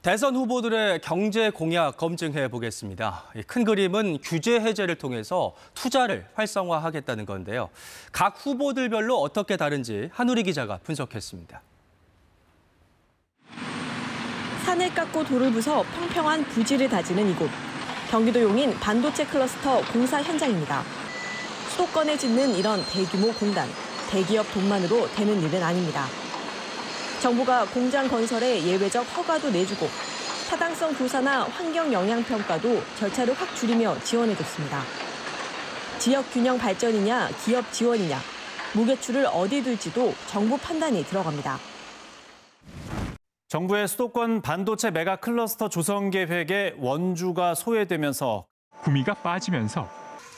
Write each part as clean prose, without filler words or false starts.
대선 후보들의 경제 공약 검증해 보겠습니다. 큰 그림은 규제 해제를 통해서 투자를 활성화하겠다는 건데요. 각 후보들별로 어떻게 다른지 한우리 기자가 분석했습니다. 산을 깎고 돌을 부숴 평평한 부지를 다지는 이곳. 경기도 용인 반도체 클러스터 공사 현장입니다. 수도권에 짓는 이런 대규모 공단, 대기업 돈만으로 되는 일은 아닙니다. 정부가 공장 건설에 예외적 허가도 내주고 타당성 조사나 환경 영향 평가도 절차를 확 줄이며 지원해줬습니다. 지역 균형 발전이냐 기업 지원이냐, 무게추를 어디 둘지도 정부 판단이 들어갑니다. 정부의 수도권 반도체 메가 클러스터 조성 계획에 원주가 소외되면서 구미가 빠지면서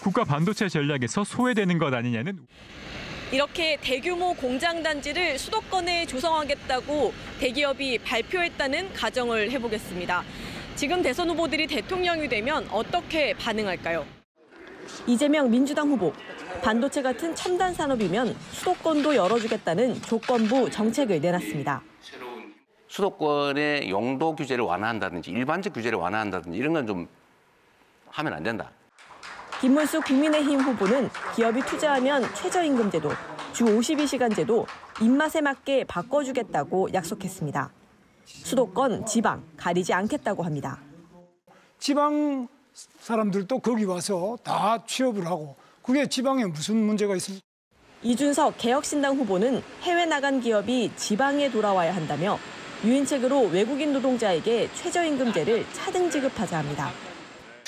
국가 반도체 전략에서 소외되는 것 아니냐는. 이렇게 대규모 공장 단지를 수도권에 조성하겠다고 대기업이 발표했다는 가정을 해보겠습니다. 지금 대선 후보들이 대통령이 되면 어떻게 반응할까요? 이재명 민주당 후보, 반도체 같은 첨단 산업이면 수도권도 열어주겠다는 조건부 정책을 내놨습니다. 수도권의 용도 규제를 완화한다든지 일반적 규제를 완화한다든지 이런 건 좀 하면 안 된다. 김문수 국민의힘 후보는 기업이 투자하면 최저임금제도, 주 52시간제도 입맛에 맞게 바꿔주겠다고 약속했습니다. 수도권, 지방 가리지 않겠다고 합니다. 지방 사람들도 거기 와서 다 취업을 하고 그게 지방에 무슨 문제가 있습니까? 이준석 개혁신당 후보는 해외 나간 기업이 지방에 돌아와야 한다며 유인책으로 외국인 노동자에게 최저임금제를 차등 지급하자 합니다.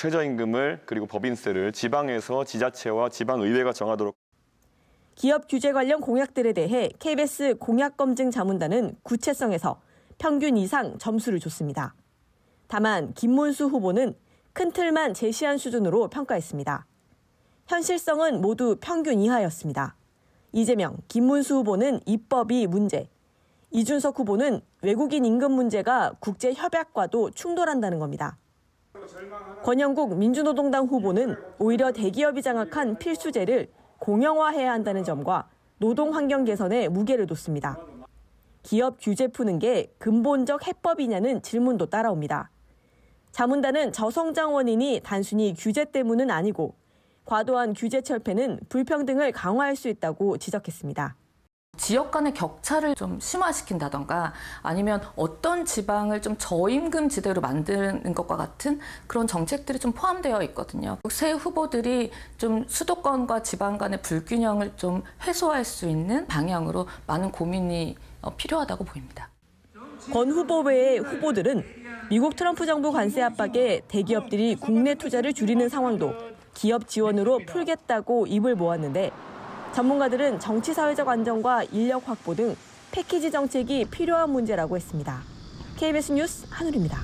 최저임금을 그리고 법인세를 지방에서 지자체와 지방의회가 정하도록. 기업 규제 관련 공약들에 대해 KBS 공약검증자문단은 구체성에서 평균 이상 점수를 줬습니다. 다만 김문수 후보는 큰 틀만 제시한 수준으로 평가했습니다. 현실성은 모두 평균 이하였습니다. 이재명, 김문수 후보는 입법이 문제, 이준석 후보는 외국인 임금 문제가 국제 협약과도 충돌한다는 겁니다. 권영국 민주노동당 후보는 오히려 대기업이 장악한 필수제를 공영화해야 한다는 점과 노동 환경 개선에 무게를 뒀습니다. 기업 규제 푸는 게 근본적 해법이냐는 질문도 따라옵니다. 자문단은 저성장 원인이 단순히 규제 때문은 아니고 과도한 규제 철폐는 불평등을 강화할 수 있다고 지적했습니다. 지역 간의 격차를 좀 심화시킨다던가 아니면 어떤 지방을 좀 저임금 지대로 만드는 것과 같은 그런 정책들이 좀 포함되어 있거든요. 새 후보들이 좀 수도권과 지방 간의 불균형을 좀 해소할 수 있는 방향으로 많은 고민이 필요하다고 보입니다. 권 후보 외의 후보들은 미국 트럼프 정부 관세 압박에 대기업들이 국내 투자를 줄이는 상황도 기업 지원으로 풀겠다고 입을 모았는데 전문가들은 정치 사회적 안정과 인력 확보 등 패키지 정책이 필요한 문제라고 했습니다. KBS 뉴스 한우리입니다.